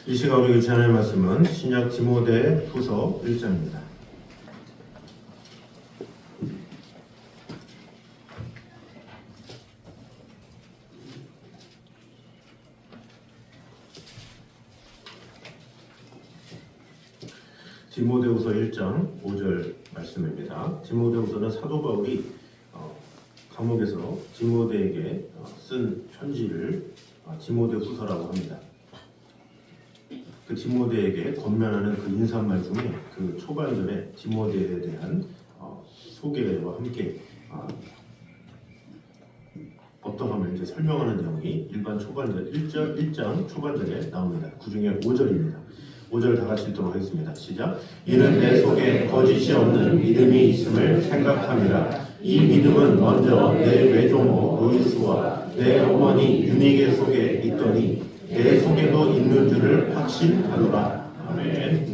이 시간 우리 교체 하나님의 말씀은 신약 디모데 후서 1장입니다. 디모데후서 1장 5절 말씀입니다. 디모데후서는 사도 바울이 감옥에서 디모데에게 쓴 편지를 디모데후서라고 합니다. 그 디모데에게 권면하는 그 인사말 중에 그 초반절에 디모데에 대한 소개와 함께 어떠함을 이제 설명하는 내용이 일반 초반절 1장 초반절에 나옵니다. 그 중에 5절입니다. 5절 다 같이 읽도록 하겠습니다. 시작. 이는 내 속에 거짓이 없는 믿음이 있음을 생각함이라. 이 믿음은 먼저 내 외조모 로이스와 내 어머니 유니게 속에 있더니 내 속에도 있는 줄을 확신하노라. 아멘.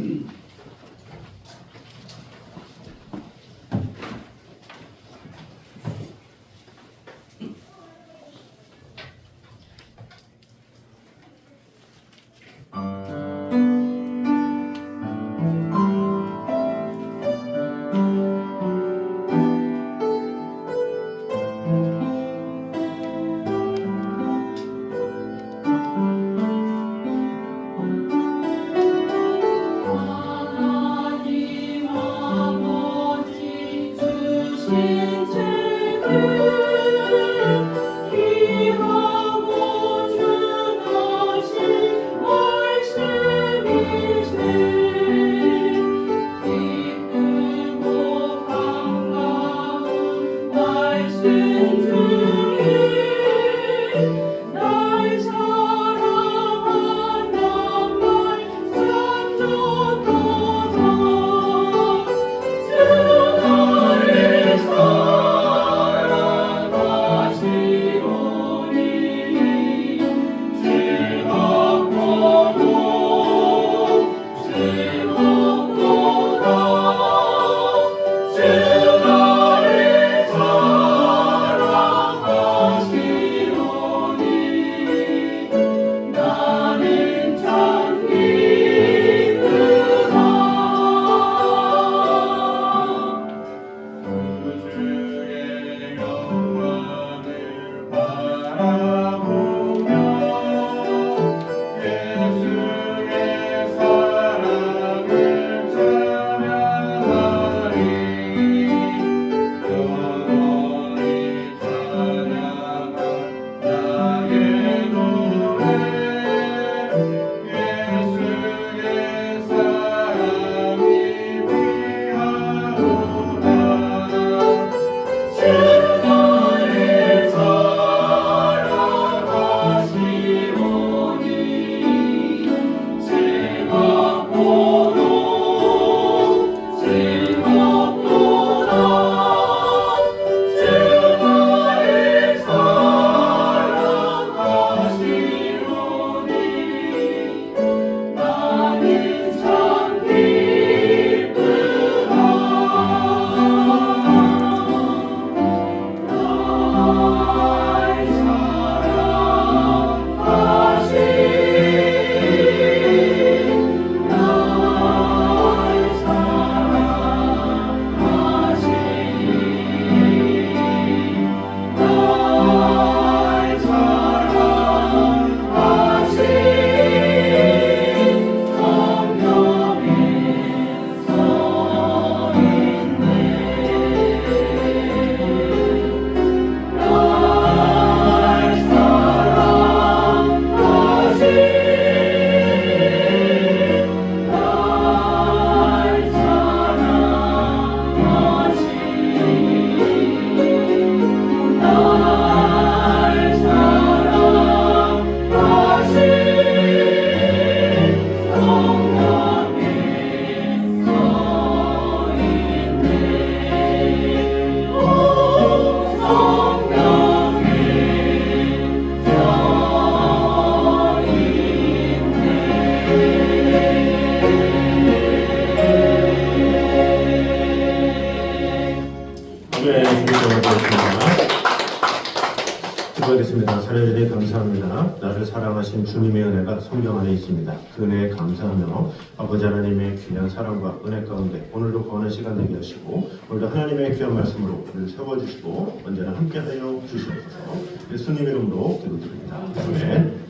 허락하신 주님의 은혜가 성경 안에 있습니다. 그 은혜에 감사하며 아버지 하나님의 귀한 사랑과 은혜 가운데 오늘도 거하는 시간 되게 하시고 오늘도 하나님의 귀한 말씀으로 우리를 세워주시고 언제나 함께하여 주시옵소서. 예수님 이름으로 기도드립니다. 아멘.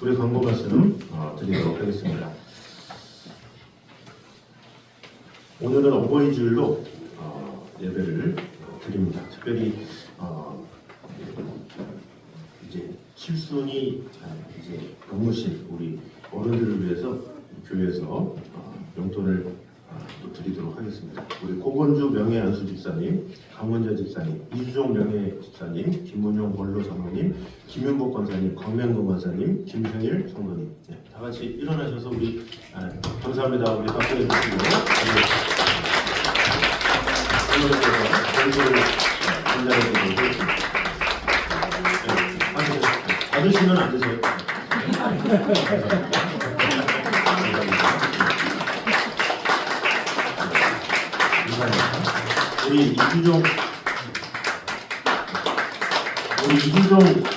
우리 광고 말씀 드리도록 하겠습니다. 오늘은 어버이 주일로 예배를 드립니다. 특별히 이제 칠순이 이제 넘으신 우리 어른들을 위해서 교회에서 용돈을 또 드리도록 하겠습니다. 우리 고건주 명예안수 집사님, 강원자 집사님, 이주종 명예 집사님, 김문용 원로 장로님, 김윤복 권사님, 광명동 권사님, 김생일 성도님, 네, 다 같이 일어나셔서 우리 감사합니다. 우리 박수해 주시고 오늘부터 전달해 드리도록 하겠습니다. 받으시면 안 되세요. 우리 이주종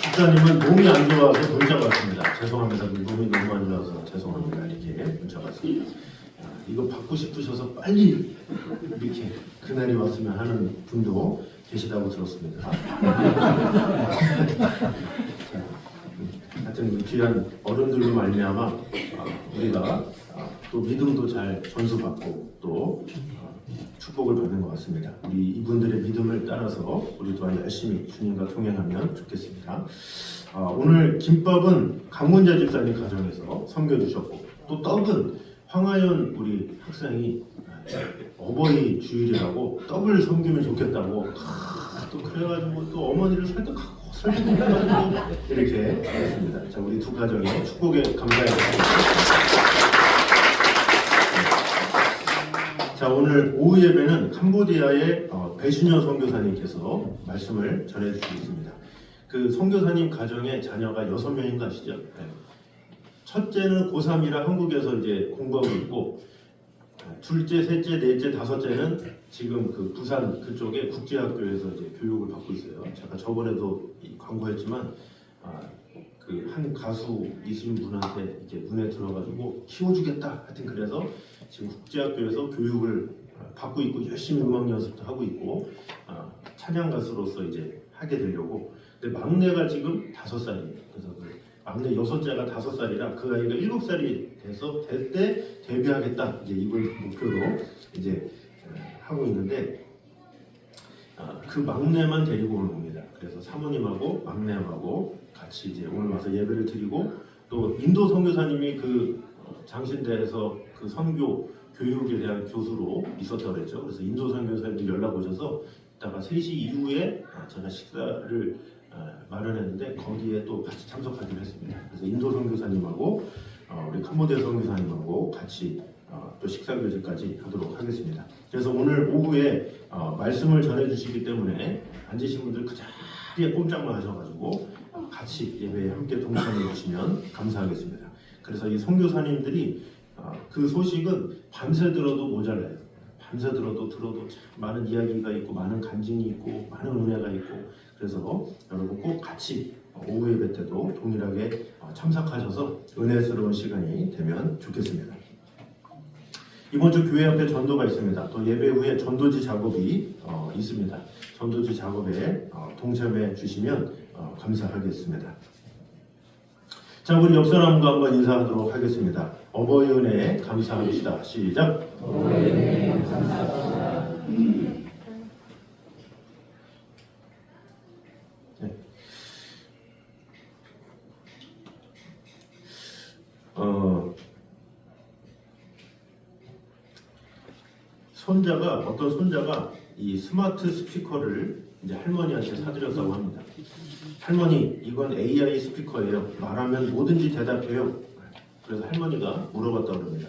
집사님은 몸이 안 좋아서 문자가 왔습니다. 죄송합니다. 몸이 너무 안 좋아서 죄송합니다. 이렇게 문자가 왔습니다. 이거 받고 싶으셔서 빨리 이렇게 그날이 왔으면 하는 분도 계시다고 들었습니다. 하여튼 귀한 어른들로 말미암아 우리가 또 믿음도 잘 전수받고 또 축복을 받는 것 같습니다. 우리 이분들의 믿음을 따라서 우리 또한 열심히 주님과 동행하면 좋겠습니다. 오늘 김밥은 강문자 집사님 가정에서 섬겨주셨고 또 떡은 황하연 우리 학생이 어버이 주일이라고 떡을 섬기면 좋겠다고 또 그래가지고 또 어머니를 설득하고 이렇게 했습니다. 자, 우리 두 가정의 축복에 감사해드립니다. 자, 오늘 오후 예배는 캄보디아의 배신여 선교사님께서 말씀을 전해주시겠습니다. 그 선교사님 가정에 자녀가 6명인 거 아시죠? 네. 첫째는 고3이라 한국에서 이제 공부하고 있고, 둘째, 셋째, 넷째, 다섯째는 지금 그 부산 그쪽에 국제학교에서 이제 교육을 받고 있어요. 제가 저번에도 광고했지만 그 한 가수이신 분한테 이제 눈에 들어가지고 키워주겠다 하여튼 그래서 지금 국제학교에서 교육을 받고 있고 열심히 음악 연습도 하고 있고 찬양 가수로서 이제 하게 되려고. 근데 막내가 지금 5살이에요. 그래서 그 막내 6째가 5살이라 그 아이가 7살이 돼서 될 때 데뷔하겠다 이제 이걸 목표로 이제 하고 있는데 그 막내만 데리고 오는 겁니다. 그래서 사모님하고 막내하고 같이 이제 오늘 와서 예배를 드리고 또 인도 선교사님이 그 장신대에서 그 선교 교육에 대한 교수로 있었다고 그랬죠. 그래서 인도 선교사님이 연락 오셔서 이따가 3시 이후에 제가 식사를 마련했는데 거기에 또 같이 참석하기로 했습니다. 그래서 인도 선교사님하고 우리 캄보디아 선교사님하고 같이 또 식사 교제까지 하도록 하겠습니다. 그래서 오늘 오후에 말씀을 전해주시기 때문에 앉으신 분들 그 자리에 꼼짝만 하셔가지고 같이 예배에 함께 동참해 주시면 감사하겠습니다. 그래서 이 선교사님들이 그 소식은 밤새 들어도 모자라요. 밤새 들어도 참 많은 이야기가 있고 많은 간증이 있고 많은 은혜가 있고 그래서 여러분 꼭 같이 오후 예배 때도 동일하게 참석하셔서 은혜스러운 시간이 되면 좋겠습니다. 이번 주 교회 앞에 전도가 있습니다. 또 예배 후에 전도지 작업이 있습니다. 전도지 작업에 동참해 주시면 감사하겠습니다. 자, 우리 옆사람과 한번 인사하도록 하겠습니다. 어버이 은혜에 감사합시다. 시작. 어버이 은혜에 감사합시다. 네. 어떤 손자가 이 스마트 스피커를 이제 할머니한테 사드렸다고 합니다. 할머니, 이건 AI 스피커예요. 말하면 뭐든지 대답해요. 그래서 할머니가 물어봤다고 합니다.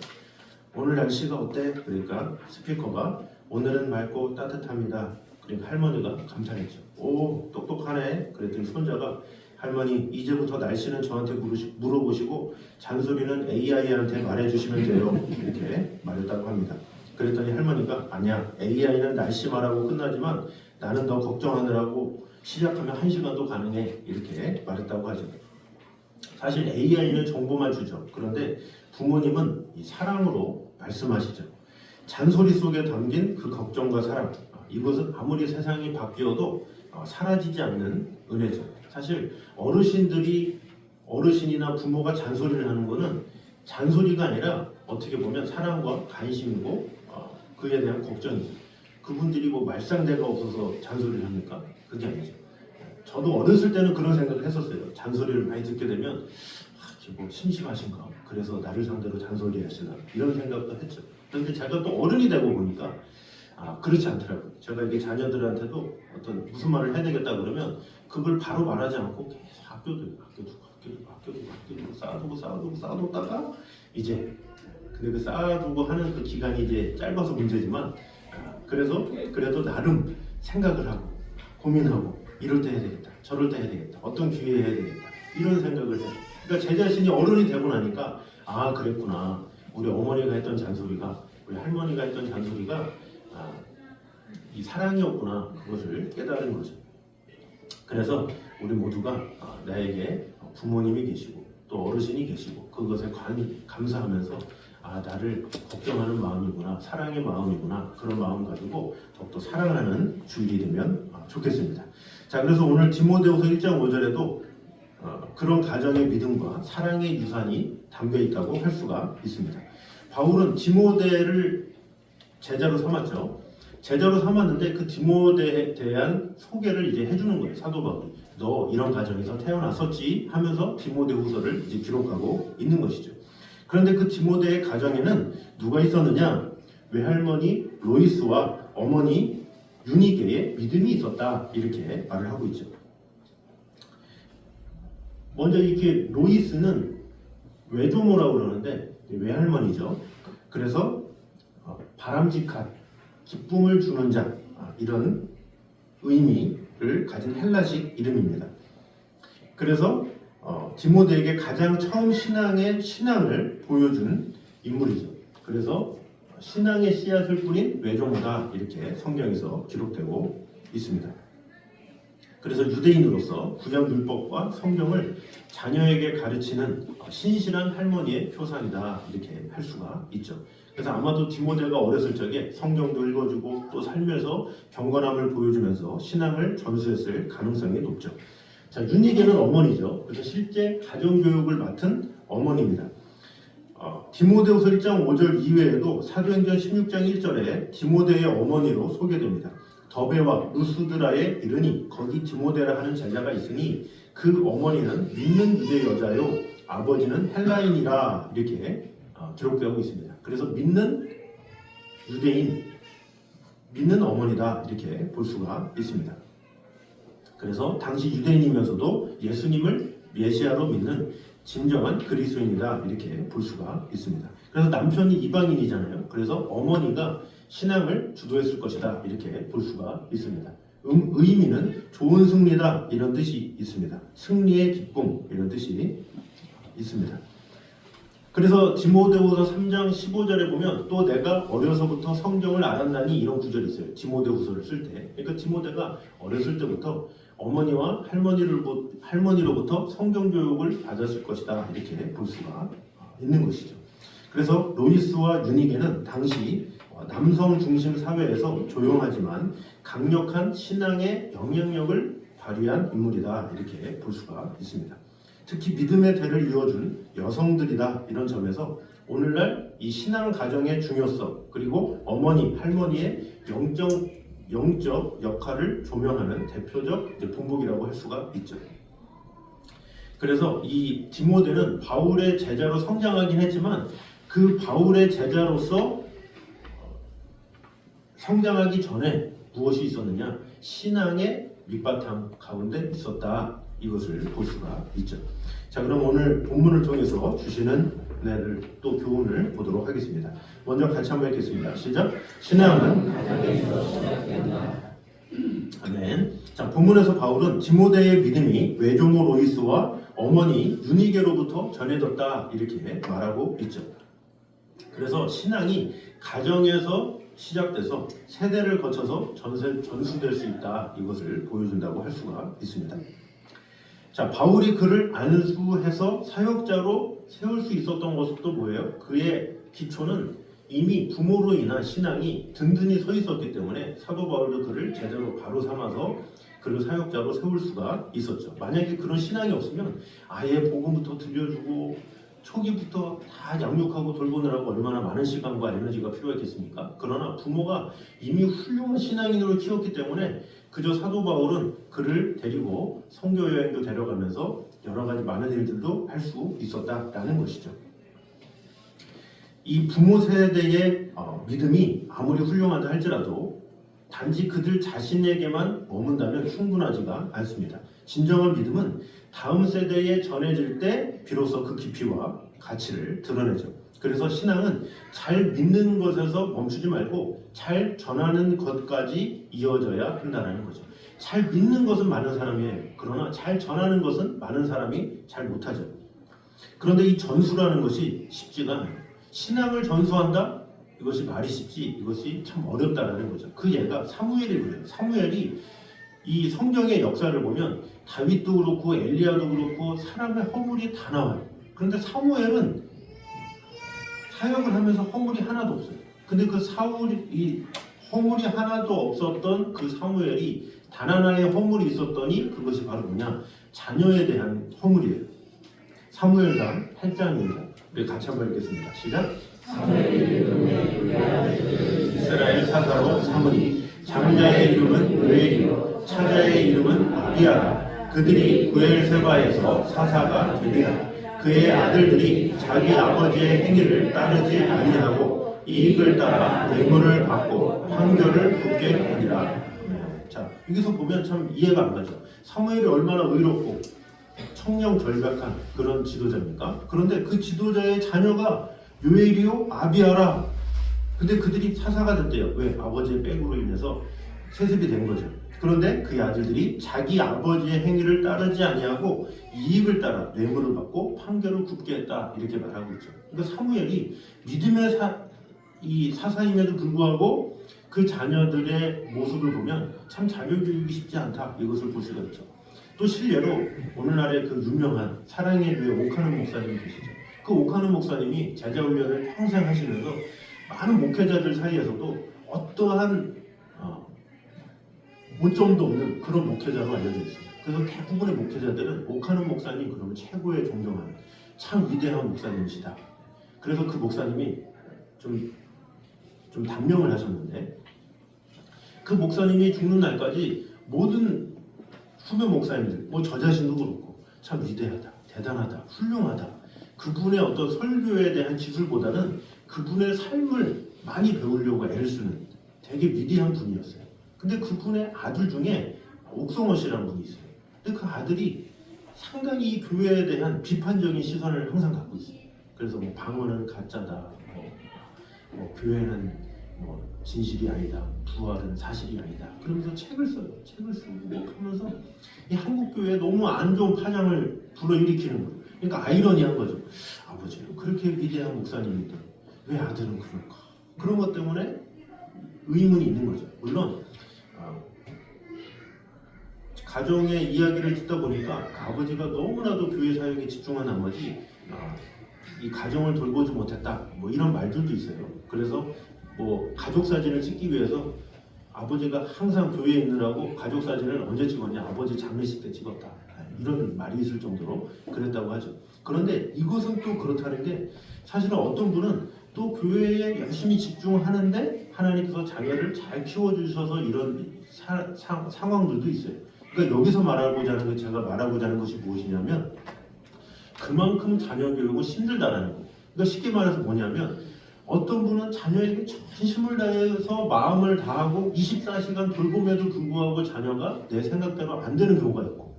오늘 날씨가 어때? 그러니까 스피커가 오늘은 맑고 따뜻합니다. 그러니까 할머니가 감탄했죠. 오, 똑똑하네. 그랬더니 손자가 할머니, 이제부터 날씨는 저한테 물어보시고 잔소리는 AI한테 말해주시면 돼요. 이렇게 말했다고 합니다. 그랬더니 할머니가 아니야, AI는 날씨 말하고 끝나지만 나는 너 걱정하느라고 시작하면 1시간도 가능해 이렇게 말했다고 하죠. 사실 AI는 정보만 주죠. 그런데 부모님은 이 사랑으로 말씀하시죠. 잔소리 속에 담긴 그 걱정과 사랑, 이것은 아무리 세상이 바뀌어도 사라지지 않는 은혜죠. 사실 어르신이나 부모가 잔소리를 하는 거는 잔소리가 아니라 어떻게 보면 사랑과 관심이고 그에 대한 걱정이죠. 그분들이 뭐 말상대가 없어서 잔소리를 합니까? 그게 아니죠. 저도 어렸을 때는 그런 생각을 했었어요. 잔소리를 많이 듣게 되면 뭐 심심하신가? 그래서 나를 상대로 잔소리 하시나? 이런 생각도 했죠. 그런데 제가 또 어른이 되고 보니까 그렇지 않더라고요. 제가 이게 자녀들한테도 어떤 무슨 말을 해야 되겠다 그러면 그걸 바로 말하지 않고 계속 아껴두고 쌓아두다가 이제 근데 그 쌓아두고 하는 그 기간이 이제 짧아서 문제지만 그래도 나름 생각을 하고 고민하고 이럴 때 해야 되겠다, 저럴 때 해야 되겠다, 어떤 기회에 해야 되겠다 이런 생각을 해요. 그러니까 제 자신이 어른이 되고 나니까 그랬구나. 우리 어머니가 했던 잔소리가, 우리 할머니가 했던 잔소리가 이 사랑이었구나. 그것을 깨달은 거죠. 그래서 우리 모두가 나에게 부모님이 계시고 또 어르신이 계시고 그것에 감사하면서 나를 걱정하는 마음이구나, 사랑의 마음이구나, 그런 마음 가지고 더욱더 사랑하는 주일이 되면 좋겠습니다. 자, 그래서 오늘 디모데후서 1장 5절에도 그런 가정의 믿음과 사랑의 유산이 담겨 있다고 할 수가 있습니다. 바울은 디모데를 제자로 삼았죠. 제자로 삼았는데 그 디모데에 대한 소개를 이제 해주는 거예요. 사도 바울이. 너 이런 가정에서 태어났었지 하면서 디모데후서를 이제 기록하고 있는 것이죠. 그런데 그 디모데의 가정에는 누가 있었느냐? 외할머니 로이스와 어머니 유니게의 믿음이 있었다. 이렇게 말을 하고 있죠. 먼저 이렇게 로이스는 외조모라고 그러는데 외할머니죠. 그래서 바람직한 기쁨을 주는 자 이런 의미를 가진 헬라식 이름입니다. 그래서 디모데에게 가장 처음 신앙을 보여준 인물이죠. 그래서 신앙의 씨앗을 뿌린 외조모다 이렇게 성경에서 기록되고 있습니다. 그래서 유대인으로서 구약 율법과 성경을 자녀에게 가르치는 신실한 할머니의 표상이다 이렇게 할 수가 있죠. 그래서 아마도 디모데가 어렸을 적에 성경도 읽어주고 또 살면서 경건함을 보여주면서 신앙을 전수했을 가능성이 높죠. 자, 유니게는 어머니죠. 그래서 실제 가정교육을 맡은 어머니입니다. 디모데후서 1장 5절 이외에도 사도행전 16장 1절에 디모데의 어머니로 소개됩니다. 더베와 루스드라에 이르니 거기 디모데라 하는 제자가 있으니 그 어머니는 믿는 유대 여자요 아버지는 헬라인이라 이렇게 기록되고 있습니다. 그래서 믿는 유대인, 믿는 어머니다 이렇게 볼 수가 있습니다. 그래서 당시 유대인이면서도 예수님을 메시아로 믿는 진정한 그리스도인이다 이렇게 볼 수가 있습니다. 그래서 남편이 이방인이잖아요. 그래서 어머니가 신앙을 주도했을 것이다 이렇게 볼 수가 있습니다. 의미는 좋은 승리다 이런 뜻이 있습니다. 승리의 기쁨 이런 뜻이 있습니다. 그래서 디모데후서 3장 15절에 보면 또 내가 어려서부터 성경을 알았나니 이런 구절이 있어요. 디모데후서를 쓸 때. 그러니까 디모데가 어렸을 때부터 어머니와 할머니로부터 성경 교육을 받았을 것이다 이렇게 볼 수가 있는 것이죠. 그래서 로이스와 유니게는 당시 남성 중심 사회에서 조용하지만 강력한 신앙의 영향력을 발휘한 인물이다 이렇게 볼 수가 있습니다. 특히 믿음의 대를 이어준 여성들이다 이런 점에서 오늘날 이 신앙 가정의 중요성 그리고 어머니, 할머니의 영적 역할을 조명하는 대표적 본보기라고 할 수가 있죠. 그래서 이 디모데는 바울의 제자로 성장하긴 했지만 그 바울의 제자로서 성장하기 전에 무엇이 있었느냐? 신앙의 밑바탕 가운데 있었다. 이것을 볼 수가 있죠. 자, 그럼 오늘 본문을 통해서 주시는 은혜를 또 교훈을 보도록 하겠습니다. 먼저 같이 한번 읽겠습니다. 시작. 신앙은 가정에서 시작된다. 아멘. 자, 본문에서 바울은 디모데의 믿음이 외조모 로이스와 어머니 유니게로부터 전해졌다 이렇게 말하고 있죠. 그래서 신앙이 가정에서 시작돼서 세대를 거쳐서 전수될 수 있다. 이것을 보여준다고 할 수가 있습니다. 자, 바울이 그를 안수해서 사역자로 세울 수 있었던 것도 뭐예요? 그의 기초는 이미 부모로 인한 신앙이 든든히 서 있었기 때문에 사도 바울도 그를 제대로 바로 삼아서 그를 사역자로 세울 수가 있었죠. 만약에 그런 신앙이 없으면 아예 복음부터 들려주고 초기부터 다 양육하고 돌보느라고 얼마나 많은 시간과 에너지가 필요했겠습니까? 그러나 부모가 이미 훌륭한 신앙인으로 키웠기 때문에 그저 사도 바울은 그를 데리고 선교 여행도 데려가면서 여러 가지 많은 일들도 할 수 있었다라는 것이죠. 이 부모 세대의 믿음이 아무리 훌륭하다 할지라도 단지 그들 자신에게만 머문다면 충분하지가 않습니다. 진정한 믿음은 다음 세대에 전해질 때 비로소 그 깊이와 가치를 드러내죠. 그래서 신앙은 잘 믿는 것에서 멈추지 말고 잘 전하는 것까지 이어져야 한다는 거죠. 잘 믿는 것은 많은 사람이 해요. 그러나 잘 전하는 것은 많은 사람이 잘 못하죠. 그런데 이 전수라는 것이 쉽지가 않아요. 신앙을 전수한다? 이것이 말이 쉽지 이것이 참 어렵다라는 거죠. 그 예가 사무엘이 그래요. 사무엘이 이 성경의 역사를 보면 다윗도 그렇고 엘리야도 그렇고 사람의 허물이 다 나와요. 그런데 사무엘은 사역을 하면서 허물이 하나도 없어요. 근데 그 이 허물이 하나도 없었던 그 사무엘이 단 하나의 허물이 있었더니 그것이 바로 뭐냐? 자녀에 대한 허물이에요. 사무엘상 8장입니다. 우리 같이 한번 읽겠습니다. 시작. 이스라엘 사사로 사무니 장자의 이름은 요엘이요 차자의 이름은 아비아라. 그들이 브엘세바에서 사사가 되리라. 그의 아들들이 자기 아버지의 행위를 따르지 아니하고 이익을 따라 뇌물을 받고 판결을 붙게 하리라. 자, 여기서 보면 참 이해가 안 가죠. 사무엘이 얼마나 의롭고 청렴절벽한 그런 지도자입니까? 그런데 그 지도자의 자녀가 요엘이요 아비아라. 근데 그들이 사사가 됐대요. 왜? 아버지의 빽으로 인해서 세습이 된 거죠. 그런데 그 아들들이 자기 아버지의 행위를 따르지 아니하고 이익을 따라 뇌물을 받고 판결을 굽게 했다. 이렇게 말하고 있죠. 그러니까 사무엘이 믿음의 사사임에도 불구하고 그 자녀들의 모습을 보면 참 자녀교육이 쉽지 않다. 이것을 볼 수가 있죠. 또 실례로 오늘날의 그 유명한 사랑의 교회 오카는 목사님이 계시죠. 그 오카는 목사님이 제자훈련을 평생 하시면서 많은 목회자들 사이에서도 어떠한 오점도 없는 그런 목회자로 알려져 있습니다. 그래서 대부분의 목회자들은 오카는 목사님 그러면 최고의 존경하는 참 위대한 목사님이시다. 그래서 그 목사님이 좀 단명을 하셨는데 그 목사님이 죽는 날까지 모든 후배 목사님들, 저 자신도 그렇고 참 위대하다, 대단하다, 훌륭하다. 그분의 어떤 설교에 대한 기술보다는 그분의 삶을 많이 배우려고 애를 쓰는 되게 위대한 분이었어요. 근데 그분의 아들 중에 옥성호 씨라는 분이 있어요. 근데 그 아들이 상당히 이 교회에 대한 비판적인 시선을 항상 갖고 있어요. 그래서 방언은 가짜다, 교회는 진실이 아니다, 부활은 사실이 아니다. 그러면서 책을 써요. 책을 쓰고 하면서 이 한국 교회에 너무 안 좋은 파장을 불어일으키는 거예요. 그러니까 아이러니한 거죠. 아버지는 그렇게 위대한 목사님인데 왜 아들은 그럴까? 그런 것 때문에 의문이 있는 거죠. 물론 가정의 이야기를 듣다 보니까 그 아버지가 너무나도 교회 사역에 집중한 나머지 이 가정을 돌보지 못했다. 이런 말들도 있어요. 그래서 가족 사진을 찍기 위해서 아버지가 항상 교회에 있느라고 가족 사진을 언제 찍었냐? 아버지 장례식 때 찍었다. 이런 말이 있을 정도로 그랬다고 하죠. 그런데 이것은 또 그렇다는 게 사실은 어떤 분은 또 교회에 열심히 집중하는데 하나님께서 자녀를 잘 키워주셔서 이런 상황들도 있어요. 그러니까 여기서 제가 말하고자 하는 것이 무엇이냐면 그만큼 자녀 교육은 힘들다라는 거예요. 그러니까 쉽게 말해서 뭐냐면 어떤 분은 자녀에게 전심을 다해서 마음을 다하고 24시간 돌봄에도 불구하고 자녀가 내 생각대로 안 되는 경우가 있고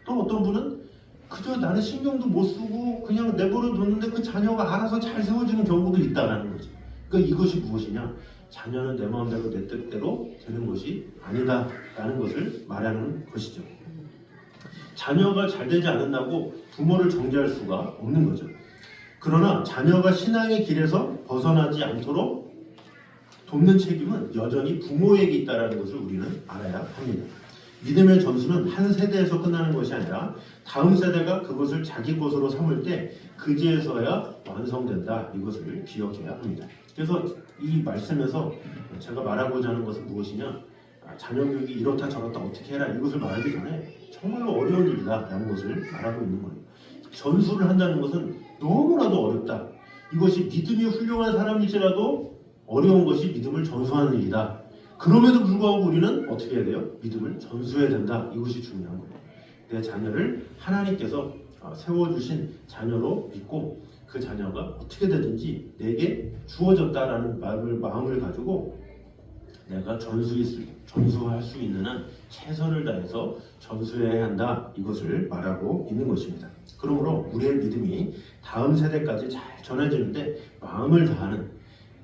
또 어떤 분은 그저 나는 신경도 못 쓰고 그냥 내버려 뒀는데 그 자녀가 알아서 잘 세워지는 경우도 있다라는 거죠. 그러니까 이것이 무엇이냐? 자녀는 내 마음대로 내 뜻대로 되는 것이 아니다라는 것을 말하는 것이죠. 자녀가 잘 되지 않는다고 부모를 정죄할 수가 없는 거죠. 그러나 자녀가 신앙의 길에서 벗어나지 않도록 돕는 책임은 여전히 부모에게 있다는 것을 우리는 알아야 합니다. 믿음의 전수는 한 세대에서 끝나는 것이 아니라 다음 세대가 그것을 자기 것으로 삼을 때 그제서야 완성된다. 이것을 기억해야 합니다. 그래서 이 말씀에서 제가 말하고자 하는 것은 무엇이냐, 자녀 교육이 이렇다 저렇다 어떻게 해라 이것을 말하기 전에 정말로 어려운 일이다라는 것을 말하고 있는 거예요. 전수를 한다는 것은 너무나도 어렵다. 이것이 믿음이 훌륭한 사람일지라도 어려운 것이 믿음을 전수하는 일이다. 그럼에도 불구하고 우리는 어떻게 해야 돼요? 믿음을 전수해야 된다. 이것이 중요한 거예요. 내 자녀를 하나님께서 세워주신 자녀로 믿고 그 자녀가 어떻게 되든지 내게 주어졌다라는 마음을 가지고 내가 전수할 수 있는 한 최선을 다해서 전수해야 한다. 이것을 말하고 있는 것입니다. 그러므로 우리의 믿음이 다음 세대까지 잘 전해지는데 마음을 다하는,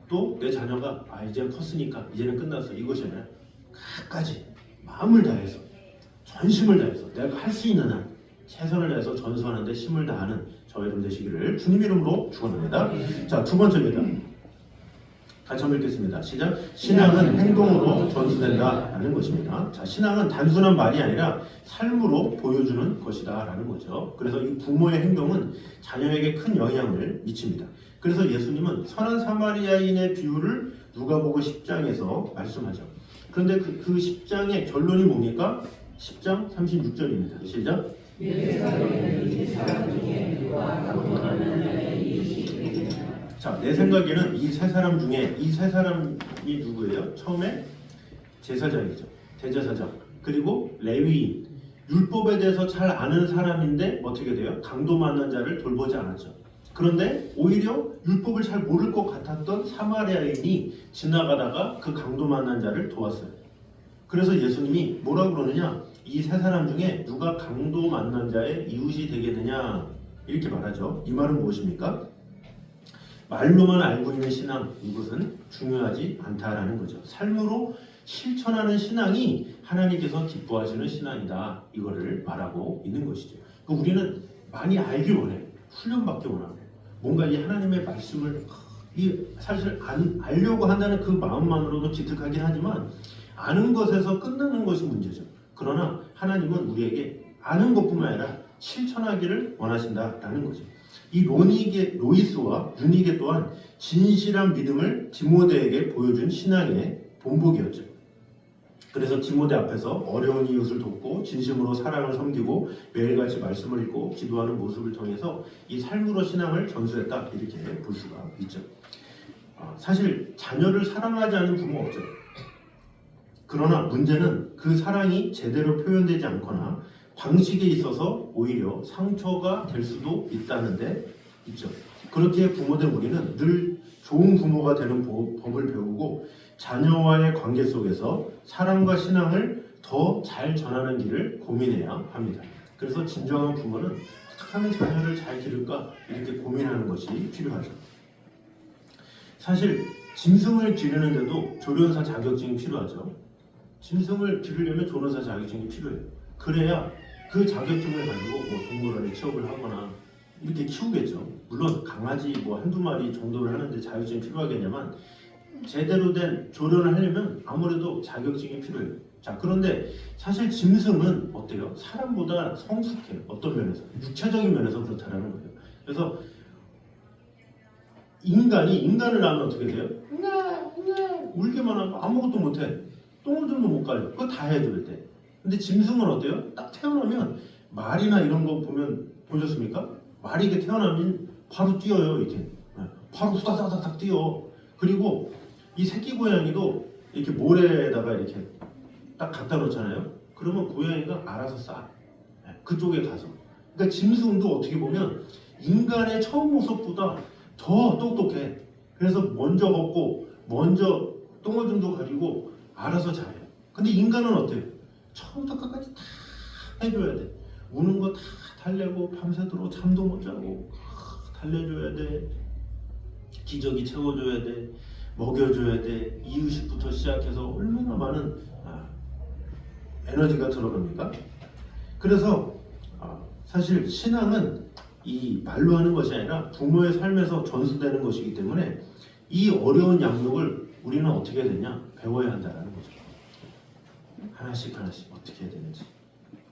또 내 자녀가 이제 컸으니까 이제는 끝났어 이것이 아니라 끝까지 마음을 다해서 전심을 다해서 내가 할 수 있는 한 최선을 다해서 전수하는 데 힘을 다하는 저희 여러분 되시기를 주님 이름으로 축원합니다. 자, 두 번째입니다. 같이 한번 읽겠습니다. 시작. 신앙은 행동으로 전수된다라는 것입니다. 자, 신앙은 단순한 말이 아니라 삶으로 보여주는 것이다 라는 거죠. 그래서 이 부모의 행동은 자녀에게 큰 영향을 미칩니다. 그래서 예수님은 선한 사마리아인의 비유를 누가복음 10장에서 말씀하죠. 그런데 그 10장의 결론이 뭡니까? 10장 36절입니다. 시작. 자, 내 생각에는 이 세 사람 중에 이 세 사람이 누구예요? 처음에 제사장이죠. 대제사장. 그리고 레위인. 율법에 대해서 잘 아는 사람인데 어떻게 돼요? 강도 만난 자를 돌보지 않았죠. 그런데 오히려 율법을 잘 모를 것 같았던 사마리아인이 지나가다가 그 강도 만난 자를 도왔어요. 그래서 예수님이 뭐라 그러느냐? 이 세 사람 중에 누가 강도 만난 자의 이웃이 되겠느냐? 이렇게 말하죠. 이 말은 무엇입니까? 말로만 알고 있는 신앙, 이것은 중요하지 않다라는 거죠. 삶으로 실천하는 신앙이 하나님께서 기뻐하시는 신앙이다. 이거를 말하고 있는 것이죠. 우리는 많이 알길 원해요. 훈련받기 원하고 뭔가 이 하나님의 말씀을 사실 알려고 한다는 그 마음만으로도 기특하긴 하지만 아는 것에서 끝나는 것이 문제죠. 그러나 하나님은 우리에게 아는 것뿐만 아니라 실천하기를 원하신다라는 거죠. 이 로이스와 유니게 또한 진실한 믿음을 디모데에게 보여준 신앙의 본보기였죠. 그래서 디모데 앞에서 어려운 이웃을 돕고 진심으로 사랑을 섬기고 매일같이 말씀을 읽고 기도하는 모습을 통해서 이 삶으로 신앙을 전수했다, 이렇게 볼 수가 있죠. 사실 자녀를 사랑하지 않는 부모 없죠. 그러나 문제는 그 사랑이 제대로 표현되지 않거나 방식에 있어서 오히려 상처가 될 수도 있다는 데 있죠. 그렇게 부모된 우리는 늘 좋은 부모가 되는 법을 배우고 자녀와의 관계 속에서 사랑과 신앙을 더 잘 전하는 길을 고민해야 합니다. 그래서 진정한 부모는 어떻게 하면 자녀를 잘 기를까 이렇게 고민하는 것이 필요하죠. 사실 짐승을 기르는데도 조련사 자격증이 필요하죠. 짐승을 기르려면 조련사 자격증이 필요해요. 그래야 그 자격증을 가지고 동물원에 취업을 하거나 이렇게 키우겠죠. 물론 강아지 한두 마리 정도를 하는데 자격증이 필요하겠냐만 제대로 된 조련을 하려면 아무래도 자격증이 필요해요. 자, 그런데 사실 짐승은 어때요? 사람보다 성숙해요. 어떤 면에서? 육체적인 면에서 그렇다는 거예요. 그래서 인간을 낳으면 어떻게 돼요? 울기만 하고 아무것도 못해. 똥오줌도 못 가려. 그거 다 해줘야 돼. 근데 짐승은 어때요? 딱 태어나면 말이나 이런 거 보셨습니까? 말이 이렇게 태어나면 바로 뛰어요. 이렇게 바로 후다다닥 뛰어. 그리고 이 새끼 고양이도 이렇게 모래에다가 이렇게 딱 갖다 놓잖아요. 그러면 고양이가 알아서 싸. 그쪽에 가서. 그러니까 짐승도 어떻게 보면 인간의 처음 모습보다 더 똑똑해. 그래서 먼저 걷고 먼저 똥오줌도 가리고 알아서 잘해요. 근데 인간은 어때요? 처음부터 끝까지 다 해줘야 돼. 우는 거 다 달래고 밤새도록 잠도 못 자고 달래줘야 돼. 기저귀 채워줘야 돼. 먹여줘야 돼. 이유식부터 시작해서 얼마나 많은 에너지가 들어갑니까? 그래서 사실 신앙은 이 말로 하는 것이 아니라 부모의 삶에서 전수되는 것이기 때문에 이 어려운 양육을 우리는 어떻게 해야 되냐? 배워야 한다는 거죠. 하나씩 어떻게 해야 되는지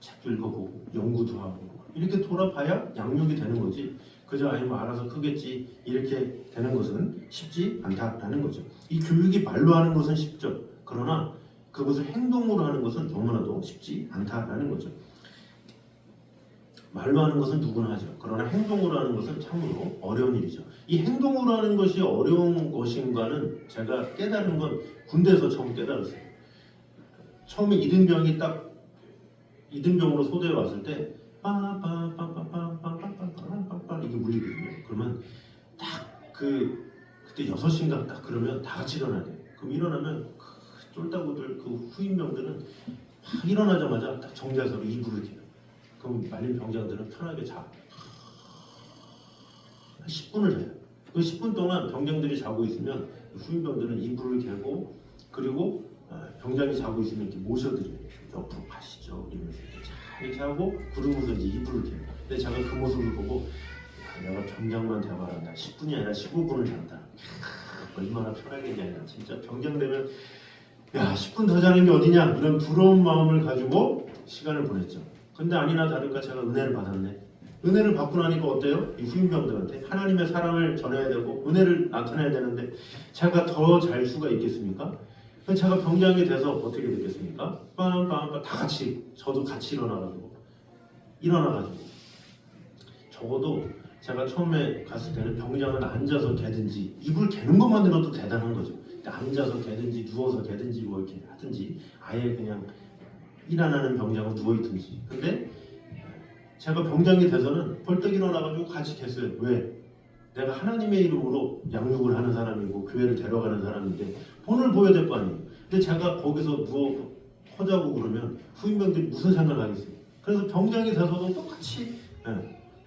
책도 읽어보고 연구도 하고 이렇게 돌아봐야 양육이 되는 거지. 그저 아니면 알아서 크겠지 이렇게 되는 것은 쉽지 않다라는 거죠. 이 교육이 말로 하는 것은 쉽죠. 그러나 그것을 행동으로 하는 것은 너무나도 쉽지 않다라는 거죠. 말로 하는 것은 누구나 하죠. 그러나 행동으로 하는 것은 참으로 어려운 일이죠. 이 행동으로 하는 것이 어려운 것인가는 제가 깨달은 건 군대에서 처음 깨달았어요. 처음에 이등병이 딱 이등병으로 소대에 왔을 때 빠빠빠빠빠빠빠빠빠 이게 울리거든요. 그러면 딱 그때 6시인가 딱 그러면 다 같이 일어나야 돼요. 그럼 일어나면 쫄다구들 그 후임병들은 막 일어나자마자 딱 정자세로 이불을 개요. 그럼 말린 병장들은 편하게 자. 10분을 자요. 그 10분 동안 병장들이 자고 있으면 후임병들은 이불을 개고 그리고 병장이 자고 있으면 이렇게 모셔드려요. 옆으로 가시죠. 이러면서 잘 자고 그러면서 이제 이불을 개요. 근데 제가 그 모습을 보고 내가 병장만 돼봐라. 10분이 아니라 15분을 잔다. 얼마나 편하겠냐. 진짜 병장 되면 야 10분 더 자는 게 어디냐 이런 부러운 마음을 가지고 시간을 보냈죠. 근데 아니나 다를까 제가 은혜를 받았네. 은혜를 받고 나니까 어때요? 이 후임병들한테 하나님의 사랑을 전해야 되고 은혜를 나타내야 되는데 제가 더 잘 수가 있겠습니까? 제가 병장이 돼서 어떻게 되겠습니까? 빰빰빰 다 같이 저도 같이 일어나가지고 적어도 제가 처음에 갔을 때는 병장은 앉아서 개든지 이불 개는 것만으로도 대단한 거죠. 앉아서 개든지 누워서 개든지 뭐 이렇게 하든지 아예 그냥 일 안 하는 병장은 누워 있든지. 근데 제가 병장이 돼서는 벌떡 일어나가지고 같이 겠어요. 왜? 내가 하나님의 이름으로 양육을 하는 사람이고 교회를 데려가는 사람인데 본을 보여야 될 거 아니에요. 근데 제가 거기서 누워 허자고 그러면 후임병들이 무슨 생각하겠어요. 그래서 병장이 돼서도 똑같이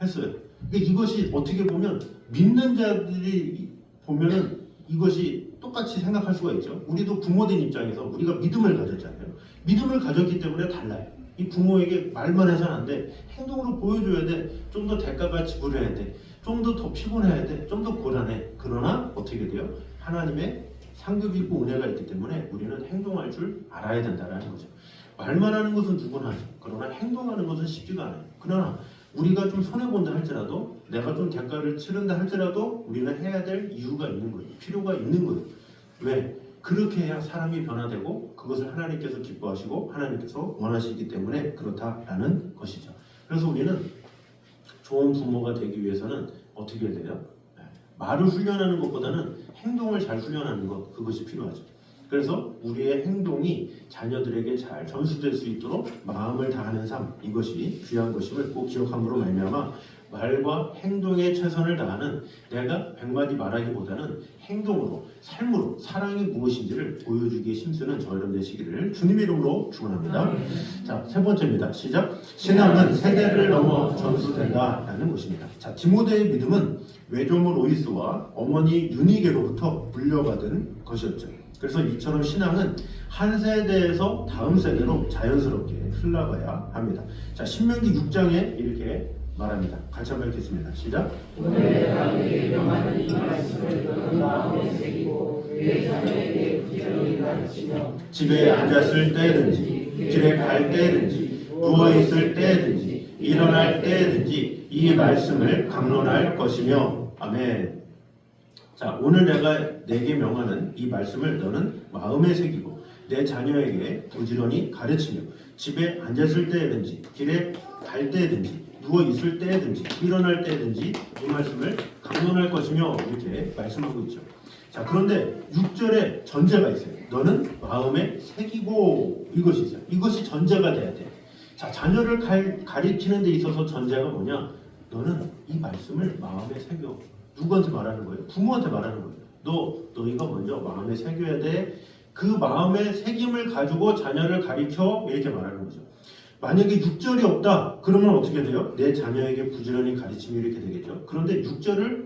했어요. 그러니까 이것이 어떻게 보면 믿는 자들이 보면은 이것이 똑같이 생각할 수가 있죠. 우리도 부모된 입장에서 우리가 믿음을 가졌잖아요. 믿음을 가졌기 때문에 달라요. 이 부모에게 말만 해서는 안 돼. 행동으로 보여줘야 돼. 좀 더 대가가 지불해야 돼. 좀 더 피곤해야 돼. 좀 더 고단해. 그러나 어떻게 돼요? 하나님의 상급이 있고 은혜가 있기 때문에 우리는 행동할 줄 알아야 된다는 거죠. 말만 하는 것은 누구나 하죠. 그러나 행동하는 것은 쉽지가 않아요. 그러나 우리가 좀 손해본다 할지라도 내가 좀 대가를 치른다 할지라도 우리는 해야 될 이유가 있는 거예요. 필요가 있는 거예요. 왜? 그렇게 해야 사람이 변화되고 그것을 하나님께서 기뻐하시고 하나님께서 원하시기 때문에 그렇다라는 것이죠. 그래서 우리는 좋은 부모가 되기 위해서는 어떻게 해야 돼요? 말을 훈련하는 것보다는 행동을 잘 훈련하는 것, 그것이 필요하죠. 그래서 우리의 행동이 자녀들에게 잘 전수될 수 있도록 마음을 다하는 삶, 이것이 귀한 것임을 꼭 기억함으로 말미암아 말과 행동에 최선을 다하는 내가 100마디 말하기보다는 행동으로, 삶으로 사랑이 무엇인지를 보여주기에 힘쓰는 저 여러분 되시기를 주님의 이름으로 축원합니다. 자, 세 번째입니다. 시작. 신앙은 세대를 넘어 전수된다라는 것입니다. 자, 디모데의 믿음은 외조모 로이스와 어머니 유니게로부터 물려받은 것이었죠. 그래서 이처럼 신앙은 한 세대에서 다음 세대로 자연스럽게 흘러가야 합니다. 자, 신명기 6장에 이렇게 말합니다. 같이 한번 읽겠습니다. 시작. 오늘 내가 너에게 명하는 이 말씀을 너는 마음에 새기고 내 자녀에게 부지런히 가르치며 집에 앉았을 때든지 길에 갈 때든지 누워있을 때든지 일어날 때든지 이 말씀을 강론할 것이며. 아멘. 자, 오늘 내가 내게 명하는 이 말씀을 너는 마음에 새기고 내 자녀에게 부지런히 가르치며 집에 앉았을 때든지 길에 갈 때든지 누워 있을 때든지 일어날 때든지 이 말씀을 강론할 것이며 이렇게 말씀하고 있죠. 자, 그런데 6절에 전제가 있어요. 너는 마음에 새기고 이것이 있어요. 이것이 전제가 돼야 돼. 자, 자녀를 가리키는 데 있어서 전제가 뭐냐? 너는 이 말씀을 마음에 새겨. 누구한테 말하는 거예요? 부모한테 말하는 거예요. 너희가 먼저 마음에 새겨야 돼. 그 마음의 새김을 가지고 자녀를 가리켜 이렇게 말하는 거죠. 만약에 6절이 없다 그러면 어떻게 돼요? 내 자녀에게 부지런히 가르치며 이렇게 되겠죠. 그런데 6절을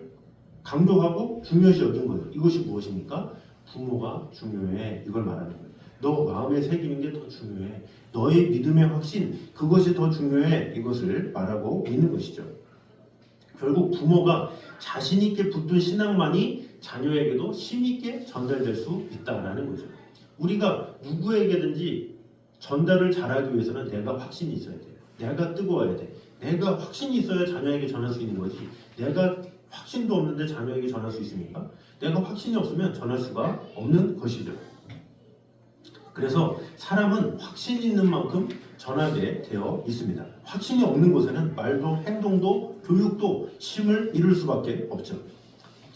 강조하고 중요시 여긴 거예요. 이것이 무엇입니까? 부모가 중요해. 이걸 말하는 거예요. 너 마음에 새기는 게 더 중요해. 너의 믿음의 확신 그것이 더 중요해. 이것을 말하고 있는 것이죠. 결국 부모가 자신 있게 붙든 신앙만이 자녀에게도 힘있게 전달될 수 있다라는 거죠. 우리가 누구에게든지 전달을 잘하기 위해서는 내가 확신이 있어야 돼요. 내가 뜨거워야 돼. 내가 확신이 있어야 자녀에게 전할 수 있는 거지. 내가 확신도 없는데 자녀에게 전할 수 있습니까? 내가 확신이 없으면 전할 수가 없는 것이죠. 그래서 사람은 확신 있는 만큼 전하게 되어 있습니다. 확신이 없는 곳에는 말도 행동도 교육도 힘을 잃을 수밖에 없죠.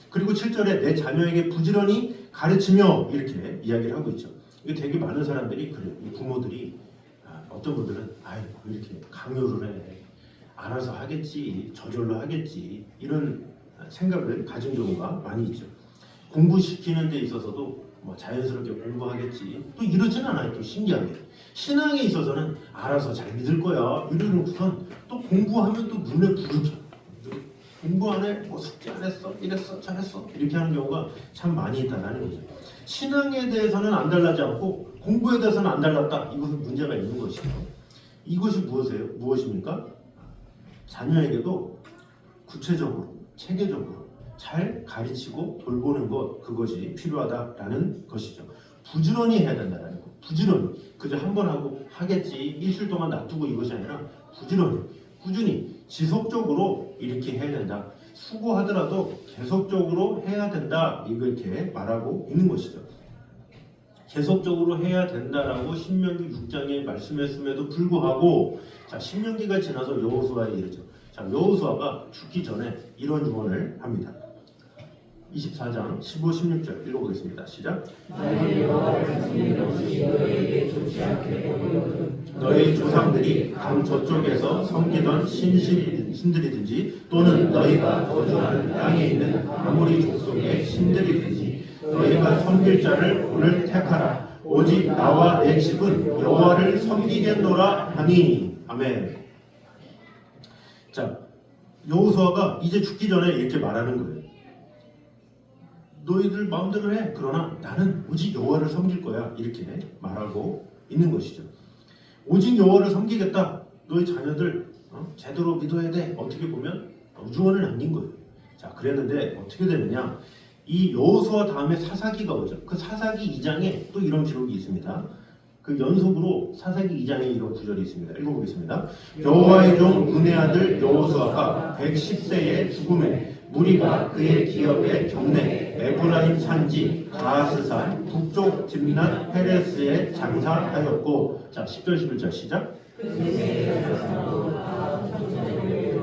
그리고 7절에 내 자녀에게 부지런히 가르치며 이렇게 이야기를 하고 있죠. 이게 되게 많은 사람들이 그래요. 이 부모들이 어떤 분들은 왜 이렇게 강요를 해. 알아서 하겠지. 저절로 하겠지. 이런 생각을 가진 경우가 많이 있죠. 공부시키는 데 있어서도 뭐 자연스럽게 공부하겠지. 또 이러진 않아요. 또 신기하게. 신앙에 있어서는 알아서 잘 믿을 거야. 이러고선 또 공부하면 또 눈에 불을 켜. 공부 안 해? 뭐 숙제 안 했어? 이랬어? 잘했어? 이렇게 하는 경우가 참 많이 있다는 거죠. 신앙에 대해서는 안 달라지 않고 공부에 대해서는 안 달랐다. 이것은 문제가 있는 것이죠. 이것이 무엇입니까? 자녀에게도 구체적으로, 체계적으로 잘 가르치고 돌보는 것, 그것이 필요하다라는 것이죠. 부지런히 해야 된다는 거. 부지런히. 그저 한 번 하고 하겠지. 일주일 동안 놔두고 이것이 아니라 부지런히, 꾸준히, 지속적으로 이렇게 해야 된다. 수고하더라도 계속적으로 해야 된다. 이렇게 말하고 있는 것이죠. 계속적으로 해야 된다라고 신명기 6장에 말씀했음에도 불구하고 자, 신명기가 지나서 여호수아에 이르죠. 자, 여호수아가 죽기 전에 이런 유언을 합니다. 24장 15, 16절 읽어보겠습니다. 시작. 너희 조상들이 강 저쪽에서 섬기던 신들이든지 또는 너희가 거주하는 땅에 있는 아모리 족속의 신들이든지 너희가 섬길 자를 오늘 택하라. 오직 나와 내 집은 여호와를 섬기겠노라 하니. 아멘. 자, 여호수아가 이제 죽기 전에 이렇게 말하는 거예요. 너희들 마음대로 해. 그러나 나는 오직 여호와를 섬길 거야. 이렇게 말하고 있는 것이죠. 오직 여호와를 섬기겠다. 너희 자녀들 제대로 믿어야 돼. 어떻게 보면 유언을 남긴 거예요. 자, 그랬는데 어떻게 되느냐? 이 여호수아 다음에 사사기가 오죠. 그 사사기 2장에 또 이런 기록이 있습니다. 그 연속으로 사사기 2장에 이런 구절이 있습니다. 읽어보겠습니다. 여호와의 종 눈의 아들 여호수아가 110세에 죽음에 무리가 그의 기업에 경내 에브라임 산지 가하스산 북쪽 딥낫 페레스에 장사하였고. 자, 10절 11절 시작.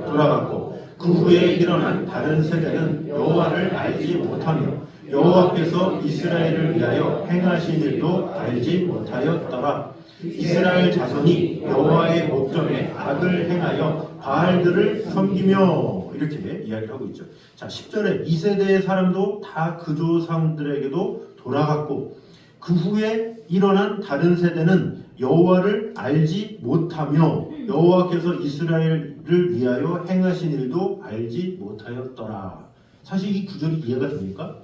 돌아갔고 그 후에 일어난 다른 세대는 여호와를 알지 못하며 여호와께서 이스라엘을 위하여 행하신 일도 알지 못하였더라. 이스라엘 자손이 여호와의 목전에 악을 행하여 바알들을 섬기며 이렇게 이야기를 하고 있죠. 자, 10절에 이 세대의 사람도 다 그 조상들에게도 돌아갔고 그 후에 일어난 다른 세대는 여호와를 알지 못하며 여호와께서 이스라엘을 위하여 행하신 일도 알지 못하였더라. 사실 이 구절이 이해가 됩니까?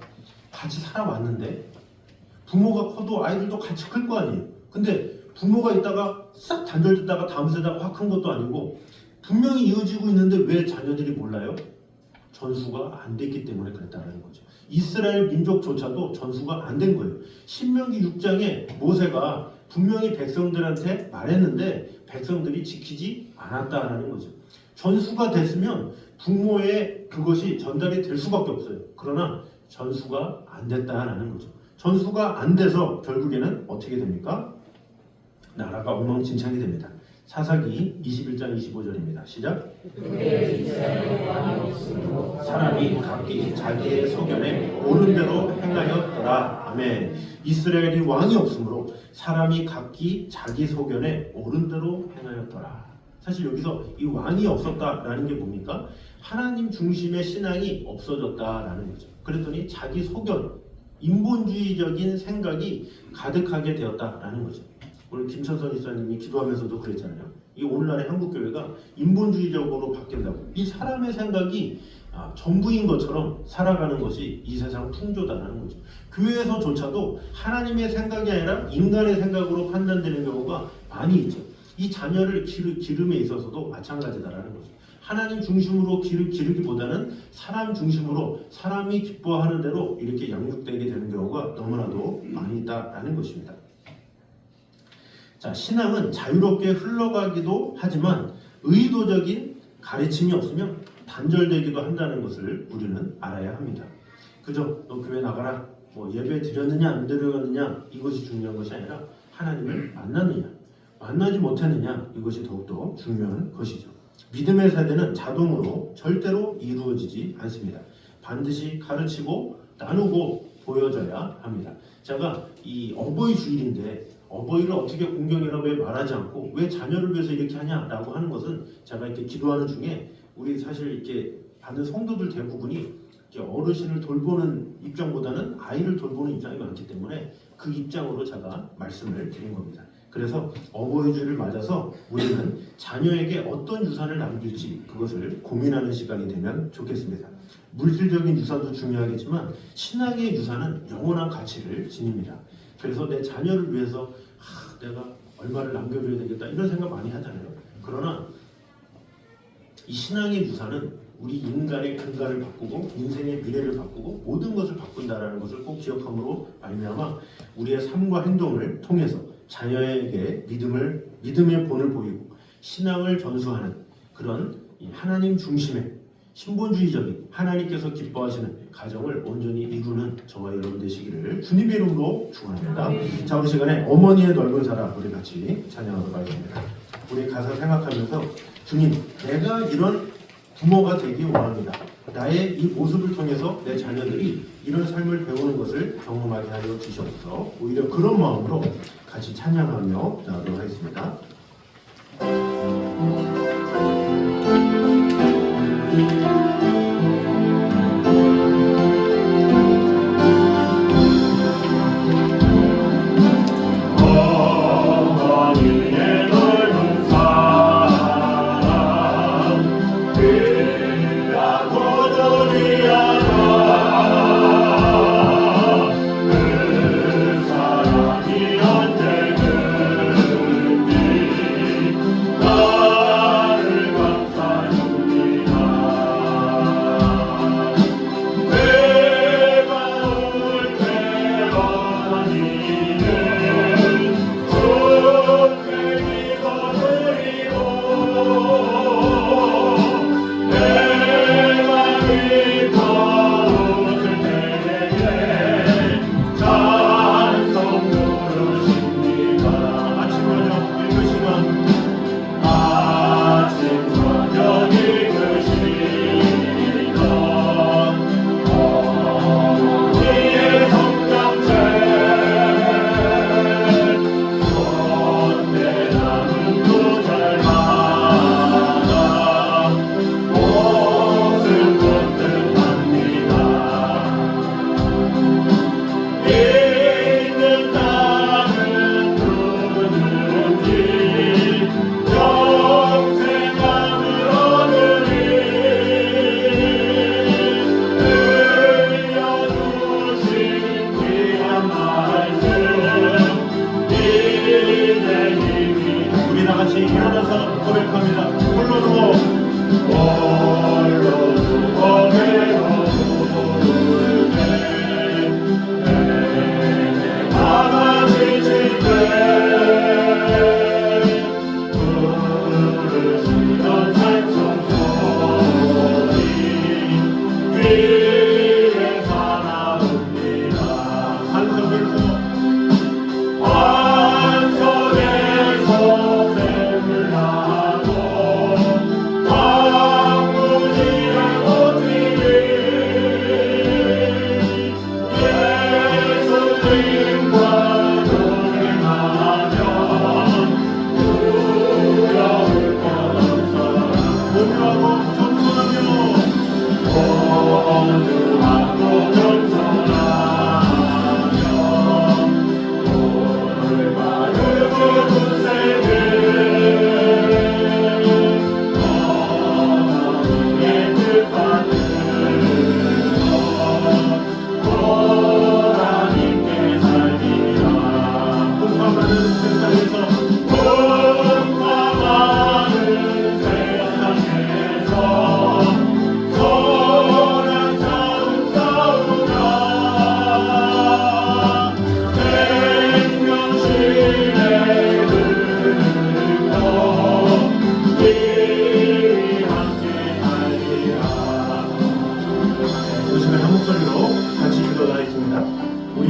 같이 살아왔는데 부모가 커도 아이들도 같이 클 거 아니에요. 근데 부모가 있다가 싹 단절됐다가 다음 세대가 확 큰 것도 아니고 분명히 이어지고 있는데 왜 자녀들이 몰라요? 전수가 안 됐기 때문에 그랬다는 거죠. 이스라엘 민족조차도 전수가 안 된 거예요. 신명기 6장에 모세가 분명히 백성들한테 말했는데 백성들이 지키지 않았다라는 거죠. 전수가 됐으면 부모의 그것이 전달이 될 수밖에 없어요. 그러나 전수가 안 됐다라는 거죠. 전수가 안 돼서 결국에는 어떻게 됩니까? 나라가 엉망진창이 됩니다. 사사기 21장 25절입니다. 시작. 사람이 각기 자기의 소견에 옳은 대로 행하였더라. 아멘. 이스라엘이 왕이 없으므로 사람이 각기 자기 소견에 옳은 대로 행하였더라. 사실 여기서 이 왕이 없었다라는 게 뭡니까? 하나님 중심의 신앙이 없어졌다라는 거죠. 그랬더니 자기 소견, 인본주의적인 생각이 가득하게 되었다라는 거죠. 오늘 김천선 이사님이 기도하면서도 그랬잖아요. 이 오늘날의 한국교회가 인본주의적으로 바뀐다고. 이 사람의 생각이 전부인 것처럼 살아가는 것이 이 세상 풍조다라는 거죠. 교회에서조차도 하나님의 생각이 아니라 인간의 생각으로 판단되는 경우가 많이 있죠. 이 자녀를 기름에 있어서도 마찬가지다라는 거죠. 하나님 중심으로 기르기보다는 사람 중심으로 사람이 기뻐하는 대로 이렇게 양육되게 되는 경우가 너무나도 많이 있다라는 것입니다. 자, 신앙은 자유롭게 흘러가기도 하지만 의도적인 가르침이 없으면 단절되기도 한다는 것을 우리는 알아야 합니다. 그저 너 교회 나가라, 뭐 예배 드렸느냐 안 드렸느냐 이것이 중요한 것이 아니라 하나님을 만났느냐 만나지 못했느냐 이것이 더욱더 중요한 것이죠. 믿음의 세대는 자동으로 절대로 이루어지지 않습니다. 반드시 가르치고 나누고 보여줘야 합니다. 제가 이 어버이 주일인데 어버이를 어떻게 공경이라고 왜 말하지 않고 왜 자녀를 위해서 이렇게 하냐라고 하는 것은 제가 이렇게 기도하는 중에 우리 사실 이렇게 받는 성도들 대부분이 어르신을 돌보는 입장보다는 아이를 돌보는 입장이 많기 때문에 그 입장으로 제가 말씀을 드린 겁니다. 그래서 어버이주를 맞아서 우리는 자녀에게 어떤 유산을 남길지 그것을 고민하는 시간이 되면 좋겠습니다. 물질적인 유산도 중요하겠지만 신앙의 유산은 영원한 가치를 지닙니다. 그래서 내 자녀를 위해서 내가 얼마를 남겨줘야 되겠다 이런 생각 많이 하잖아요. 그러나 이 신앙의 유산은 우리 인간의 근간을 바꾸고 인생의 미래를 바꾸고 모든 것을 바꾼다라는 것을 꼭 기억함으로 말미암아 우리의 삶과 행동을 통해서 자녀에게 믿음의 본을 보이고 신앙을 전수하는 그런 하나님 중심의 신본주의적인 하나님께서 기뻐하시는 가정을 온전히 이루는 저와 여러분 되시기를 주님의 이름으로 축원합니다. 자, 우리 시간에 어머니의 넓은 사랑 우리 같이 찬양하도록 하겠습니다. 우리 가사 생각하면서 주님, 내가 이런 부모가 되기 원합니다. 나의 이 모습을 통해서 내 자녀들이 이런 삶을 배우는 것을 경험하게 하여 주시옵소서. 오히려 그런 마음으로 같이 찬양하며 나가도록 하겠습니다.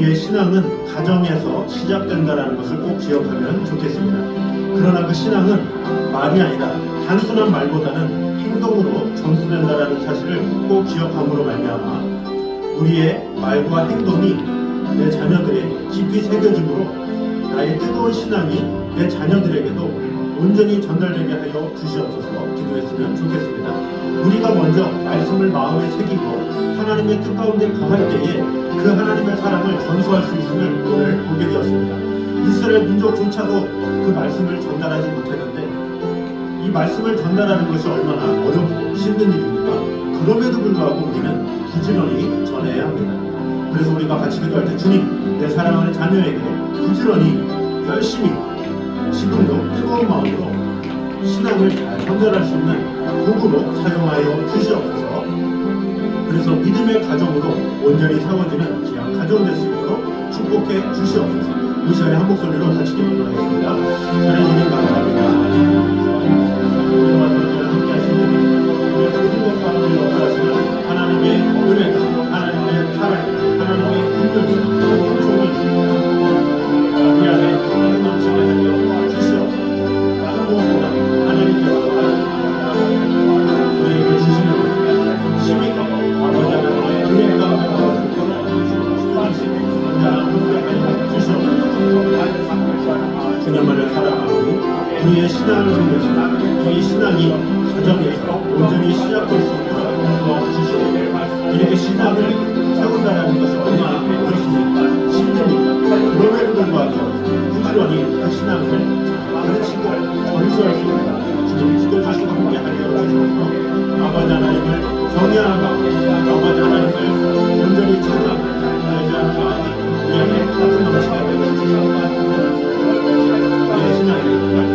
우리의 신앙은 가정에서 시작된다는 것을 꼭 기억하면 좋겠습니다. 그러나 그 신앙은 말이 아니라 단순한 말보다는 행동으로 전수된다는 사실을 꼭 기억함으로 말미암아 우리의 말과 행동이 내 자녀들에게 깊이 새겨지므로 나의 뜨거운 신앙이 내 자녀들에게도 온전히 전달되게 하여 주시옵소서 기도했으면 좋겠습니다. 우리가 먼저 말씀을 마음에 새기고 하나님의 뜻 가운데 거할 때에 그 하나님의 사랑을 전수할 수 있음을 오늘 보게 되었습니다. 이스라엘 민족조차도 그 말씀을 전달하지 못했는데 이 말씀을 전달하는 것이 얼마나 어렵고 힘든 일입니까? 그럼에도 불구하고 우리는 부지런히 전해야 합니다. 그래서 우리가 같이 기도할 때 주님, 내 사랑하는 자녀에게 부지런히 열심히 지금도 뜨거운 마음으로 신앙을 잘 전달할 수 있는 도구로 사용하여 주시옵소서. 그래서 믿음의 가정으로 온전히 세워지는 귀한 가정 될 수 있도록 축복해 주시옵소서. 이 시간에 한 목소리로 같이 기도하겠습니다. 하나님 감사합니다. 우리와 함께 하시는 모든 것 가운데 역사하시는 하나님의 은혜가, 하나님의 사랑, 하나님의 긍휼이 종이 우리 안에 넘치게 하여 주시옵소서. 무엇보다 하나님께서 우리에게 주시는 힘이 아버지 하나님의 은혜 가운데 나왔을 때는 주님하시는 언제나 함께하여 주시옵소서. 주님만을 사랑하고 우리의 신앙을 통해서 이 신앙이 가정에서 온전히 시작될 수 있도록 도와주시옵소서. 이렇게 신앙을 세운다는 것은 얼마나 어렵습니까? 힘듭니까? 그럼에도 불구하고 부지런히 그 신앙을 가르치고 전수할 수 있는 주님 지켜주시고 함께하여 주시옵소서. 아버지 하나님을 경외하고 아버지 하나님을 온전히 찬양하고 알지 마음이 우리 안에 가득 넘치게 하여 주시옵소서. 우리의 신앙이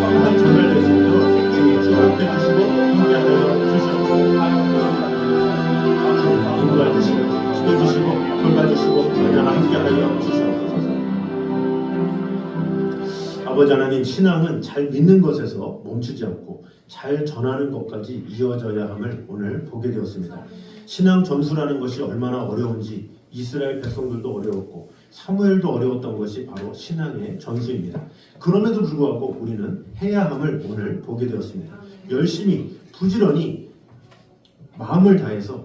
항상 전달될 수 있도록 주님 축복해 주시고 함께하여 주시옵소서. 인도해 주시고 지켜주시고 돌봐주시고 언제나 함께하여 주시옵소서. 아버지 하나님, 신앙은 잘 믿는 것에서 멈추지 않고 잘 전하는 것까지 이어져야 함을 오늘 보게 되었습니다. 신앙 전수라는 것이 얼마나 어려운지 이스라엘 백성들도 어려웠고 사무엘도 어려웠던 것이 바로 신앙의 전수입니다. 그럼에도 불구하고 우리는 해야 함을 오늘 보게 되었습니다. 열심히 부지런히 마음을 다해서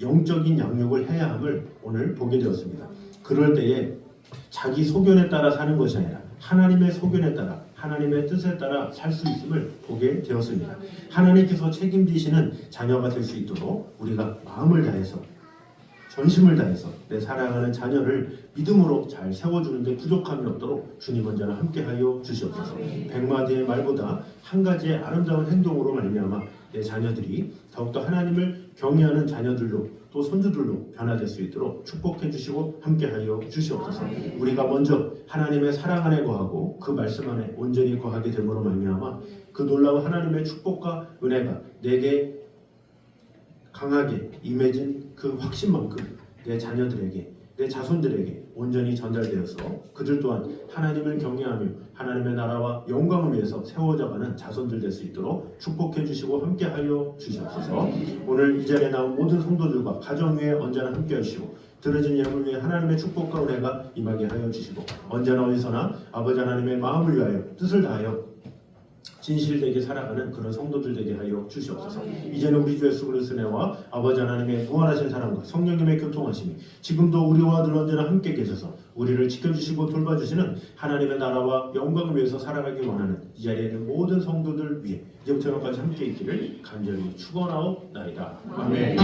영적인 양육을 해야 함을 오늘 보게 되었습니다. 그럴 때에 자기 소견에 따라 사는 것이 아니라 하나님의 소견에 따라 하나님의 뜻에 따라 살 수 있음을 보게 되었습니다. 하나님께서 책임지시는 자녀가 될 수 있도록 우리가 마음을 다해서 전심을 다해서 내 사랑하는 자녀를 믿음으로 잘 세워주는 데 부족함이 없도록 주님 언제나 함께하여 주시옵소서. 100마디의 말보다 한 가지의 아름다운 행동으로 말미암아 내 자녀들이 더욱더 하나님을 경외하는 자녀들로 또 손주들로 변화될 수 있도록 축복해 주시고 함께하여 주시옵소서. 우리가 먼저 하나님의 사랑 안에 거하고 그 말씀 안에 온전히 거하게 됨으로 말미암아 그 놀라운 하나님의 축복과 은혜가 내게 강하게 임해진 그 확신만큼 내 자녀들에게 내 자손들에게 온전히 전달되어서 그들 또한 하나님을 경외하며 하나님의 나라와 영광을 위해서 세워져가는 자손들 될 수 있도록 축복해 주시고 함께하여 주시옵소서. 오늘 이 자리에 나온 모든 성도들과 가정 위에 언제나 함께 하시고 들어진 예물 위에 하나님의 축복과 은혜가 임하게 하여 주시고 언제나 어디서나 아버지 하나님의 마음을 위하여 뜻을 다하여 진실되게 살아가는 그런 성도들 되게 하여 주시옵소서. 이제는 우리 주 예수 그리스도의 은혜와 아버지 하나님의 무한하신 사랑과 성령님의 교통하심이 지금도 우리와 늘 언제나 함께 계셔서 우리를 지켜주시고 돌봐주시는 하나님의 나라와 영광을 위해서 살아가기 원하는 이 자리에 있는 모든 성도들 위해 이제부터 영원까지 함께 있기를 간절히 축원하옵나이다. 아멘.